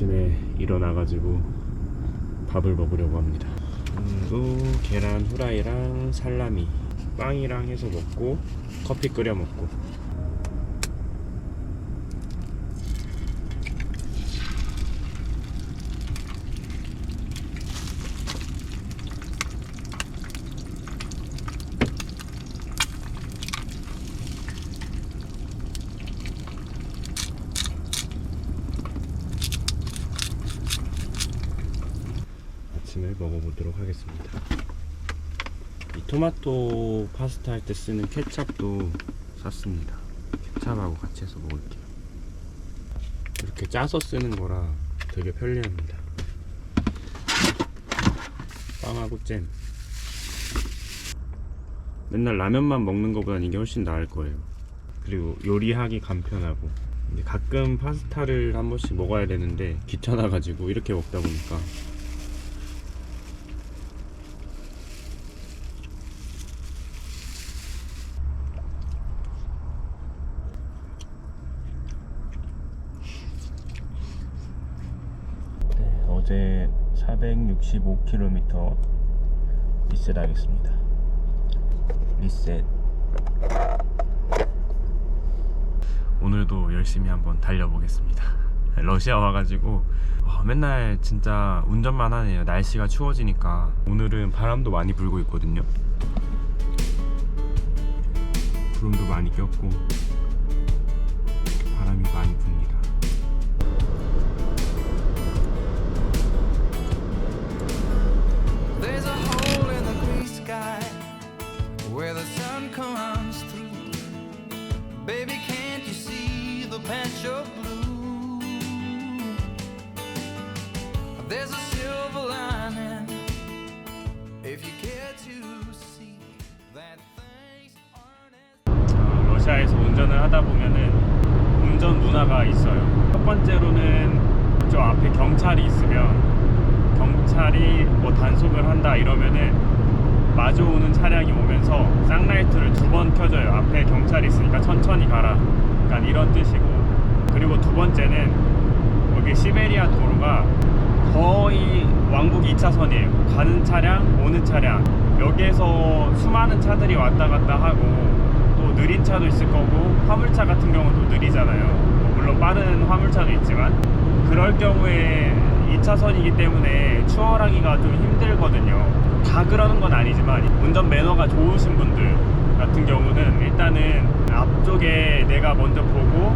아침에 일어나가지고 밥을 먹으려고 합니다. 오늘도 계란 후라이랑 살라미, 빵이랑 해서 먹고 커피 끓여 먹고. 아침을 먹어보도록 하겠습니다. 이 토마토 파스타 할 때 쓰는 케찹도 샀습니다. 케찹하고 같이 해서 먹을게요. 이렇게 짜서 쓰는 거라 되게 편리합니다. 빵하고 잼. 맨날 라면만 먹는 것보단 이게 훨씬 나을 거예요. 그리고 요리하기 간편하고. 근데 가끔 파스타를 한 번씩 먹어야 되는데 귀찮아가지고 이렇게 먹다 보니까 어제 465km 리셋하겠습니다. 리셋. 오늘도 열심히 한번 달려보겠습니다. 러시아 와가지고 맨날 진짜 운전만 하네요. 날씨가 추워지니까. 오늘은 바람도 많이 불고 있거든요. 구름도 많이 꼈고 바람이 많이 붑니다. There's a hole in the gray sky where the sun comes through. Baby, can't you see the patch of blue? There's a silver lining if you care to see that things aren't as... 러시아에서 운전을 하다 보면은 운전 문화가 있어요. 첫 번째로는 저 앞에 경찰이 있으면 경찰이 뭐 단속을 한다 이러면은 마주오는 차량이 오면서 쌍라이트를 2번 켜줘요. 앞에 경찰이 있으니까 천천히 가라, 약간 이런 뜻이고. 그리고 두 번째는 여기 시베리아 도로가 거의 왕복 2차선이에요. 가는 차량, 오는 차량. 여기에서 수많은 차들이 왔다 갔다 하고, 또 느린 차도 있을 거고 화물차 같은 경우도 느리잖아요. 물론 빠른 화물차도 있지만 그럴 경우에 2차선이기 때문에 추월하기가 좀 힘들거든요. 다 그러는 건 아니지만 운전 매너가 좋으신 분들 같은 경우는 일단은 앞쪽에 내가 먼저 보고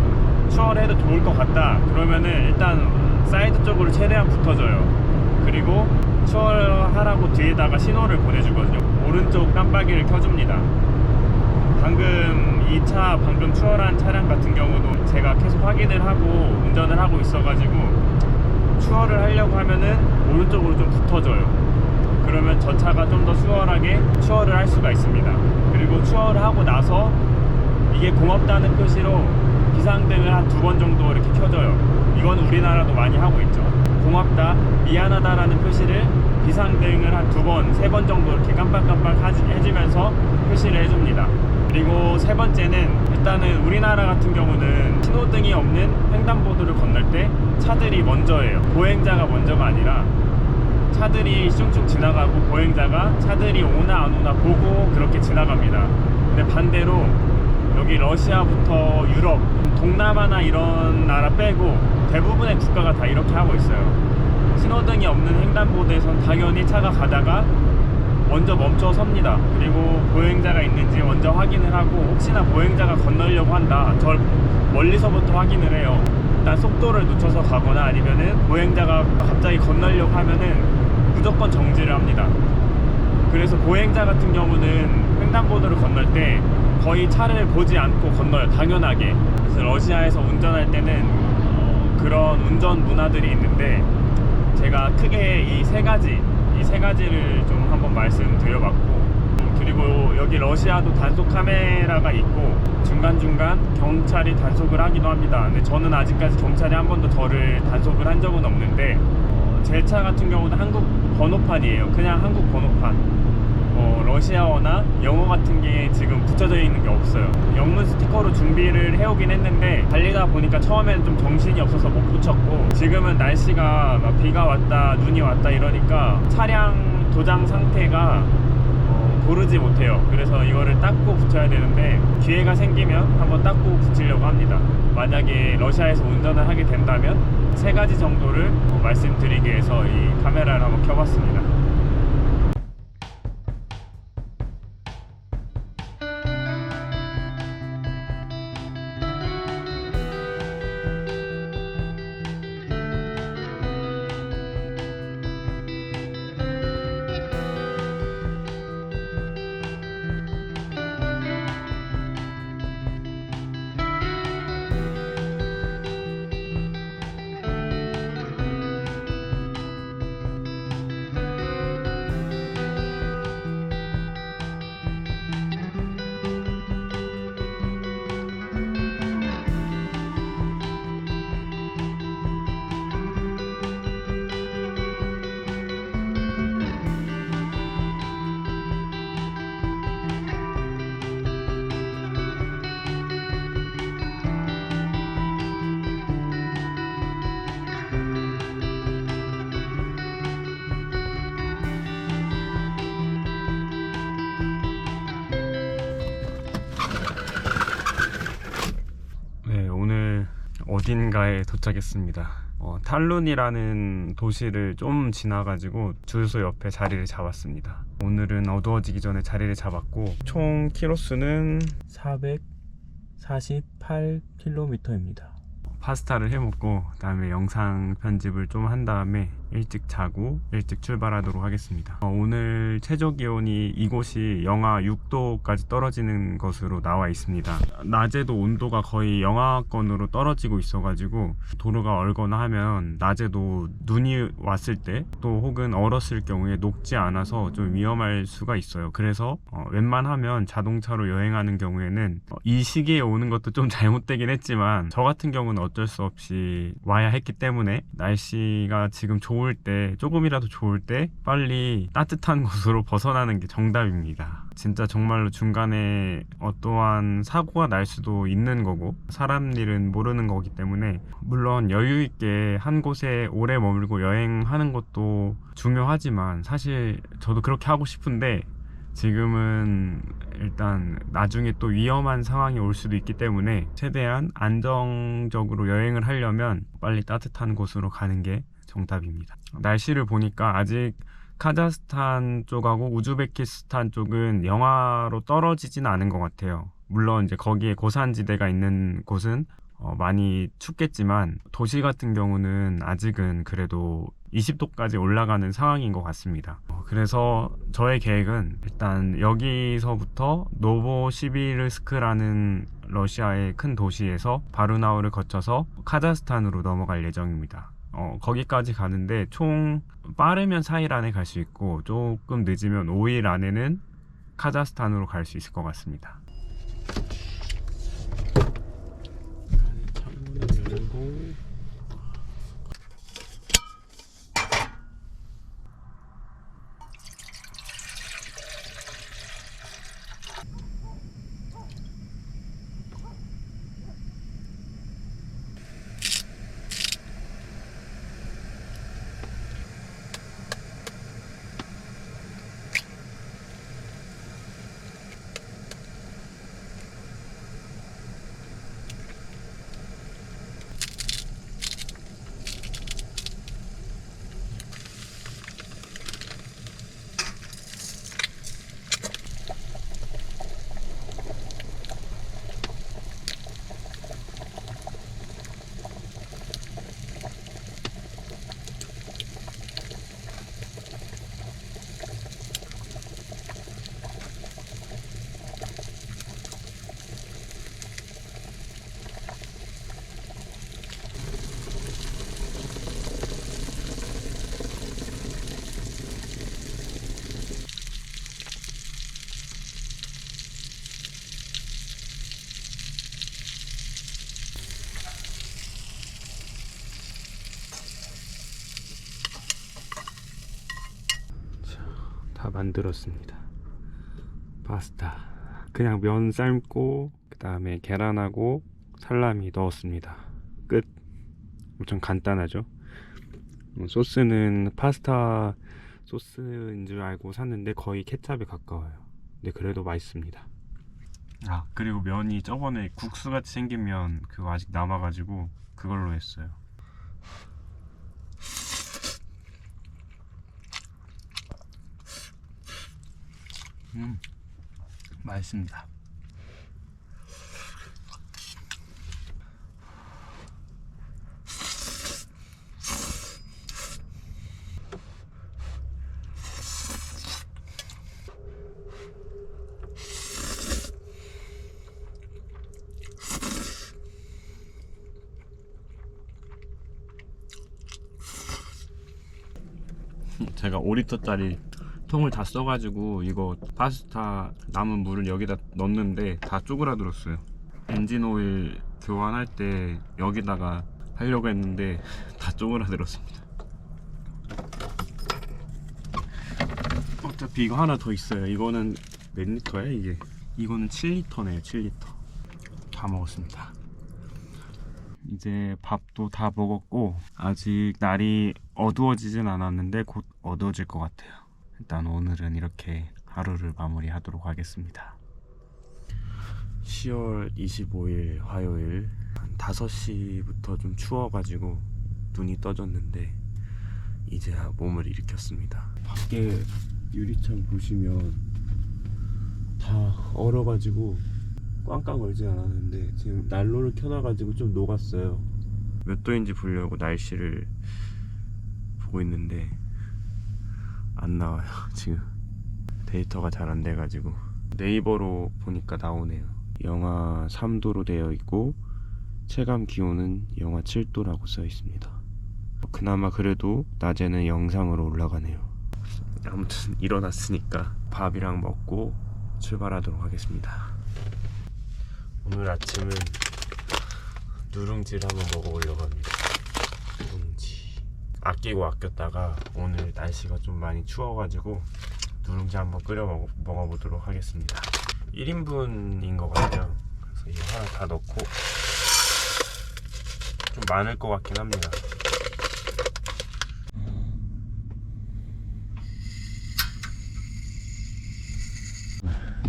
추월해도 좋을 것 같다 그러면은 일단 사이드 쪽으로 최대한 붙어줘요. 그리고 추월하라고 뒤에다가 신호를 보내주거든요. 오른쪽 깜빡이를 켜줍니다. 방금 이 차 방금 추월한 차량 같은 경우도 제가 계속 확인을 하고 운전을 하고 있어가지고 추월을 하려고 하면은 오른쪽으로 좀 붙어줘요. 그러면 저 차가 좀 더 수월하게 추월을 할 수가 있습니다. 그리고 추월을 하고 나서 이게 고맙다는 표시로 비상등을 한 2번 정도 이렇게 켜줘요. 이건 우리나라도 많이 하고 있죠. 고맙다, 미안하다라는 표시를 비상등을 한 2번, 3번 정도 이렇게 깜빡깜빡 해주면서 표시를 해줍니다. 그리고 세 번째는 일단은 우리나라 같은 경우는 신호등이 없는 횡단보도를 건널 때 차들이 먼저예요. 보행자가 먼저가 아니라 차들이 슝슝 지나가고 보행자가 차들이 오나 안 오나 보고 그렇게 지나갑니다. 근데 반대로 여기 러시아부터 유럽, 동남아나 이런 나라 빼고 대부분의 국가가 다 이렇게 하고 있어요. 신호등이 없는 횡단보도에선 당연히 차가 가다가 먼저 멈춰 섭니다. 그리고 보행자가 있는지 먼저 확인을 하고 혹시나 보행자가 건너려고 한다, 절 멀리서부터 확인을 해요. 일단 속도를 늦춰서 가거나 아니면은 보행자가 갑자기 건너려고 하면은 무조건 정지를 합니다. 그래서 보행자 같은 경우는 횡단보도를 건널 때 거의 차를 보지 않고 건너요. 당연하게. 그래서 러시아에서 운전할 때는 그런 운전 문화들이 있는데 제가 크게 이 세 가지를 좀 한번 말씀드려봤고, 그리고 여기 러시아도 단속 카메라가 있고 중간중간 경찰이 단속을 하기도 합니다. 근데 저는 아직까지 경찰이 한 번도 저를 단속을 한 적은 없는데 제 차 같은 경우는 한국 번호판이에요. 그냥 한국 번호판. 러시아어나 영어 같은 게 지금 붙여져 있는 게 없어요. 영문 스티커로 준비를 해오긴 했는데 달리다 보니까 처음에는 좀 정신이 없어서 못 붙였고, 지금은 날씨가 막 비가 왔다 눈이 왔다 이러니까 차량 도장 상태가 고르지 못해요. 그래서 이거를 닦고 붙여야 되는데 기회가 생기면 한번 닦고 붙이려고 합니다. 만약에 러시아에서 운전을 하게 된다면 3가지 정도를 말씀드리기 위해서 이 카메라를 한번 켜봤습니다. 네, 오늘 어딘가에 도착했습니다. 탈룬이라는 도시를 좀 지나가지고 주유소 옆에 자리를 잡았습니다. 오늘은 어두워지기 전에 자리를 잡았고, 총 키로수는 448km입니다. 파스타를 해먹고 그다음에 영상 편집을 좀 한 다음에 일찍 자고 일찍 출발하도록 하겠습니다. 오늘 최저 기온이 이곳이 영하 6도까지 떨어지는 것으로 나와 있습니다. 낮에도 온도가 거의 영하권으로 떨어지고 있어가지고 도로가 얼거나 하면 낮에도 눈이 왔을 때 또 혹은 얼었을 경우에 녹지 않아서 좀 위험할 수가 있어요. 그래서 웬만하면 자동차로 여행하는 경우에는 이 시기에 오는 것도 좀 잘못되긴 했지만 저 같은 경우는 어쩔 수 없이 와야 했기 때문에 날씨가 지금 좋을 때, 조금이라도 좋을 때 빨리 따뜻한 곳으로 벗어나는 게 정답입니다. 진짜 정말로 중간에 어떠한 사고가 날 수도 있는 거고 사람 일은 모르는 거기 때문에, 물론 여유 있게 한 곳에 오래 머물고 여행하는 것도 중요하지만 사실 저도 그렇게 하고 싶은데 지금은 일단 나중에 또 위험한 상황이 올 수도 있기 때문에 최대한 안정적으로 여행을 하려면 빨리 따뜻한 곳으로 가는 게 정답입니다. 날씨를 보니까 아직 카자흐스탄 쪽하고 우즈베키스탄 쪽은 영하로 떨어지진 않은 것 같아요. 물론 이제 거기에 고산지대가 있는 곳은 많이 춥겠지만 도시 같은 경우는 아직은 그래도 20도까지 올라가는 상황인 것 같습니다. 그래서 저의 계획은 일단 여기서부터 노보시비르스크라는 러시아의 큰 도시에서 바르나우를 거쳐서 카자흐스탄으로 넘어갈 예정입니다. 거기까지 가는데 총 빠르면 4일 안에 갈 수 있고 조금 늦으면 5일 안에는 카자흐스탄으로 갈 수 있을 것 같습니다. 창문을 열고 다 만들었습니다. 파스타 그냥 면 삶고 그 다음에 계란하고 살라미 넣었습니다. 끝. 엄청 간단하죠. 소스는 파스타 소스인 줄 알고 샀는데 거의 케찹에 가까워요. 근데 그래도 맛있습니다. 아, 그리고 면이 저번에 국수같이 생긴 면 그거 아직 남아가지고 그걸로 했어요. 맛있습니다. 제가 5리터짜리 통을 다 써가지고 이거 파스타 남은 물을 여기다 넣었는데 다 쪼그라들었어요. 엔진오일 교환할 때 여기다가 하려고 했는데 다 쪼그라들었습니다. 어차피 이거 하나 더 있어요. 이거는 몇 리터야 이게? 이거는 7리터네요. 7리터 다 먹었습니다. 이제 밥도 다 먹었고 아직 날이 어두워지진 않았는데 곧 어두워질 것 같아요. 일단 오늘은 이렇게 하루를 마무리하도록 하겠습니다. 10월 25일 화요일 한 5시부터 좀 추워가지고 눈이 떠졌는데 이제야 몸을 일으켰습니다. 밖에 유리창 보시면 다 얼어가지고 꽝꽝 얼진 않았는데 지금 난로를 켜놔가지고 좀 녹았어요. 몇 도인지 보려고 날씨를 보고 있는데 안 나와요. 지금 데이터가 잘 안 돼가지고 네이버로 보니까 나오네요. 영하 3도로 되어 있고 체감 기온은 영하 7도라고 써 있습니다. 그나마 그래도 낮에는 영상으로 올라가네요. 아무튼 일어났으니까 밥이랑 먹고 출발하도록 하겠습니다. 오늘 아침은 누룽지를 한번 먹어보려고 합니다. 누룽지 아끼고 아꼈다가 오늘 날씨가 좀 많이 추워가지고 누룽지 한번 끓여 먹어보도록 하겠습니다. 1인분인 것 같아요. 그래서 이거 하나 다 넣고 좀 많을 것 같긴 합니다.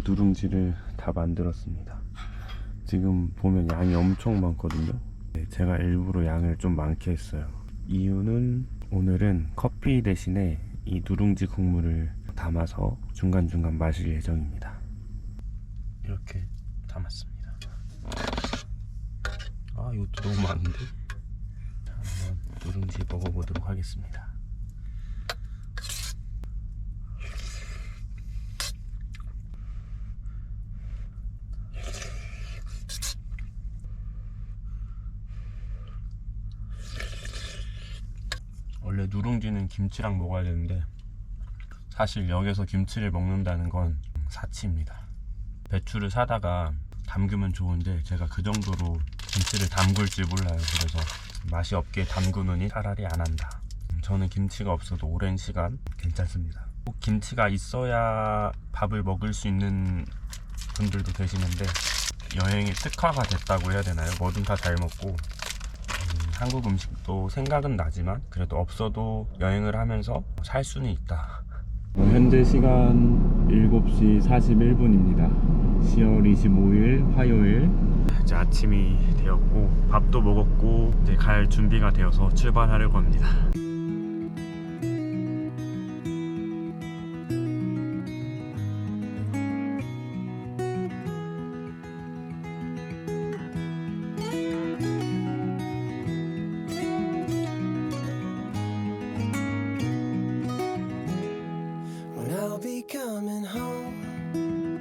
누룽지를 다 만들었습니다. 지금 보면 양이 엄청 많거든요. 제가 일부러 양을 좀 많게 했어요. 이유는 오늘은 커피 대신에 이 누룽지 국물을 담아서 중간중간 마실 예정입니다. 이렇게 담았습니다. 아, 이것도 너무 많은데? 자, 한번 누룽지 먹어보도록 하겠습니다. 원래 누룽지는 김치랑 먹어야 되는데 사실 여기서 김치를 먹는다는 건 사치입니다. 배추를 사다가 담그면 좋은데 제가 그 정도로 김치를 담글지 몰라요. 그래서 맛이 없게 담그느니 차라리 안 한다. 저는 김치가 없어도 오랜 시간 괜찮습니다. 꼭 김치가 있어야 밥을 먹을 수 있는 분들도 계시는데 여행이 특화가 됐다고 해야 되나요? 뭐든 다 잘 먹고 한국 음식도 생각은 나지만 그래도 없어도 여행을 하면서 살 수는 있다. 현재 시간 7시 41분입니다 10월 25일 화요일. 이제 아침이 되었고 밥도 먹었고 이제 갈 준비가 되어서 출발하려고 합니다. I'll be coming home,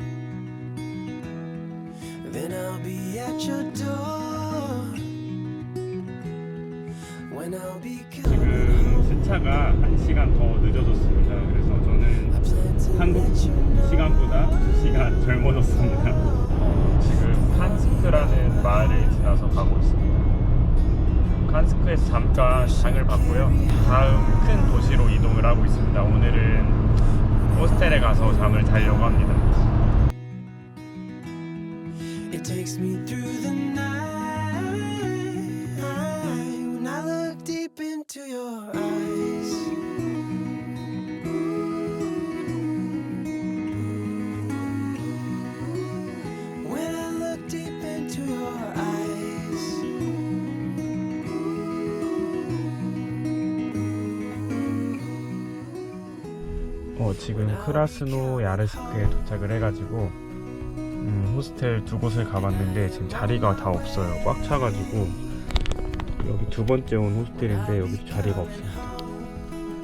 then I'll be at your door. When I'll be coming 지금 시차가 1시간 더 늦어졌습니다. 그래서 저는 한국 시간보다 2시간 젊어졌습니다. 지금 칸스크라는 마을을 지나서 가고 있습니다. 칸스크에서 잠깐 장을 봤고요. 다음 큰 도시로 이동을 하고 있습니다. 오늘은 호스텔에 가서 잠을 자려고 합니다. takes me through the night when I look deep into your eyes. When I look deep into your eyes. 지금 크라스노 야르스크에 도착을 해가지고 호스텔 두 곳을 가봤는데 지금 자리가 다 없어요. 꽉 차가지고. 여기 두 번째 온 호스텔인데 여기도 자리가 없습니다.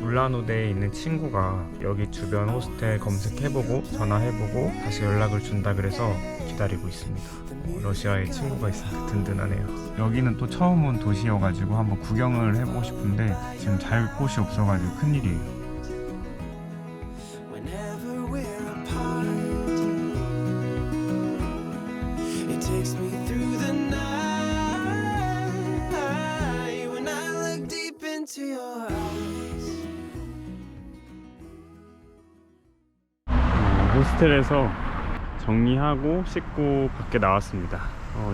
울란우대에 있는 친구가 여기 주변 호스텔 검색해보고 전화해보고 다시 연락을 준다 그래서 기다리고 있습니다. 러시아에 친구가 있으니까 든든하네요. 여기는 또 처음 온 도시여가지고 한번 구경을 해보고 싶은데 지금 잘 곳이 없어가지고 큰일이에요. Whenever we're apart, it takes me through the night when I look deep into your eyes. 호스텔에서 정리하고 씻고 밖에 나왔습니다.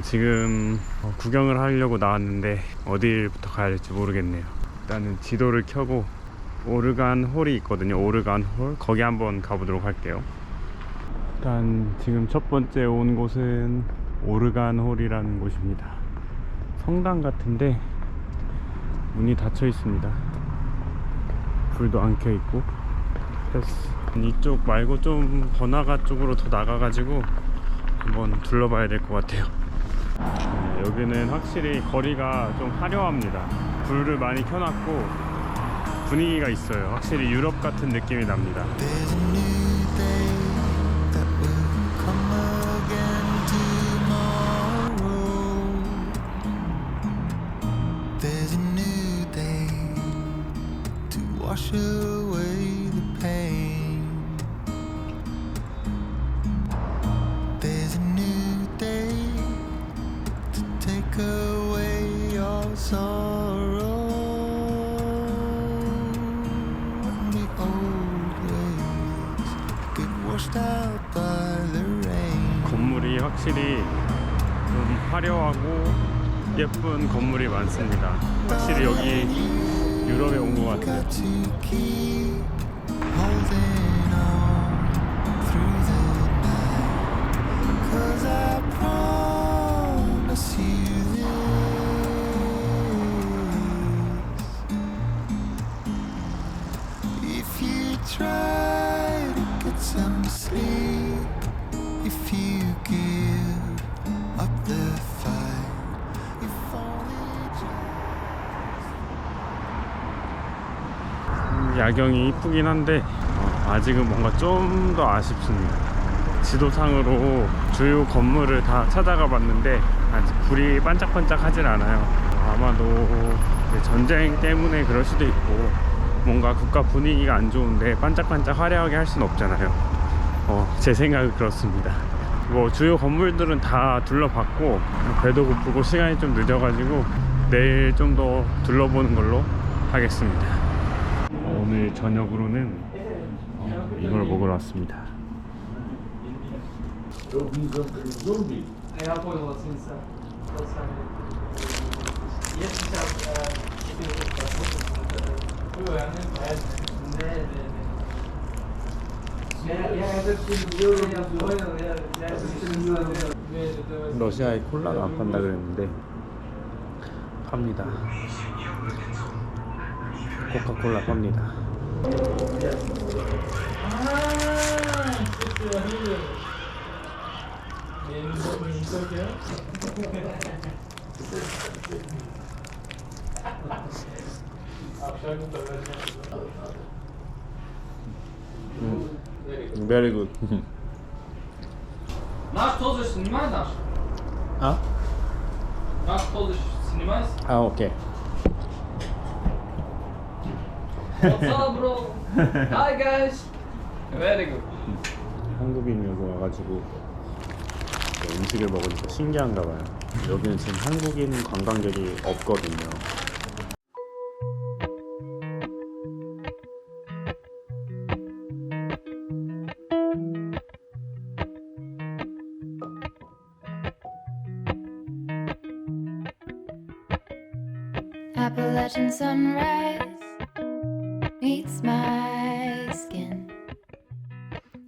지금 구경을 하려고 나왔는데 어디부터 가야 될지 모르겠네요. 일단은 지도를 켜고 오르간 홀이 있거든요. 오르간 홀, 거기 한번 가보도록 할게요. 일단 지금 첫 번째 온 곳은 오르간 홀이라는 곳입니다. 성당 같은데 문이 닫혀 있습니다. 불도 안 켜 있고. 패스. 이쪽 말고 좀 번화가 쪽으로 더 나가가지고 한번 둘러봐야 될 것 같아요. 여기는 확실히 거리가 좀 화려합니다. 불을 많이 켜놨고 분위기가 있어요. 확실히 유럽 같은 느낌이 납니다. There's a new day that will come again tomorrow. There's a new day to wash away the pain. There's a new day to take away your sorrow. 건물이 확실히 좀 화려하고 예쁜 건물이 많습니다. 확실히 여기 유럽에 온 것 같아요. Some sleep if you give up the fight. If only just 야경이 이쁘긴 한데 아직은 뭔가 좀 더 아쉽습니다. 지도상으로 주요 건물을 다 찾아가 봤는데 아직 불이 반짝반짝 하진 않아요. 아마도 전쟁 때문에 그럴 수도 있고 뭔가 국가 분위기가 안 좋은데 반짝반짝 화려하게 할 수는 없잖아요. 제 생각은 그렇습니다. 뭐 주요 건물들은 다 둘러봤고 배도 고프고 시간이 좀 늦어가지고 내일 좀 더 둘러보는 걸로 하겠습니다. 오늘 저녁으로는 이걸 먹으러 왔습니다. Я понял, оценится. Если сейчас 러시아에 콜라가 안 판다 그랬는데 팝니다. 코카콜라 팝니다. Very good. Наш тоже снимай наш. А? Наш тоже снимай. 아, 오케이. What's up, bro? Hi guys. Very good. 한국인 여기 와가지고 음식을 먹으니까 신기한가 봐요. 여기는 지금 한국인 관광객이 없거든요. Appalachian sunrise meets my skin.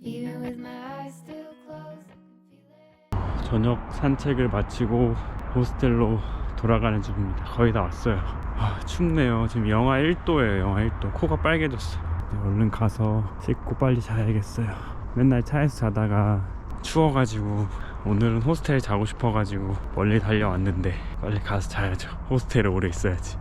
Even with my eyes still closed, I can feel it. 저녁 산책을 마치고 호스텔로 돌아가는 중입니다. 거의 다 왔어요. 아, 춥네요. 지금 영하 1도예요. 영하 1도. 코가 빨개졌어. 얼른 가서 씻고 빨리 자야겠어요. 맨날 차에서 자다가 추워가지고 오늘은 호스텔에 자고 싶어가지고 멀리 달려왔는데 빨리 가서 자야죠. 호스텔에 오래 있어야지.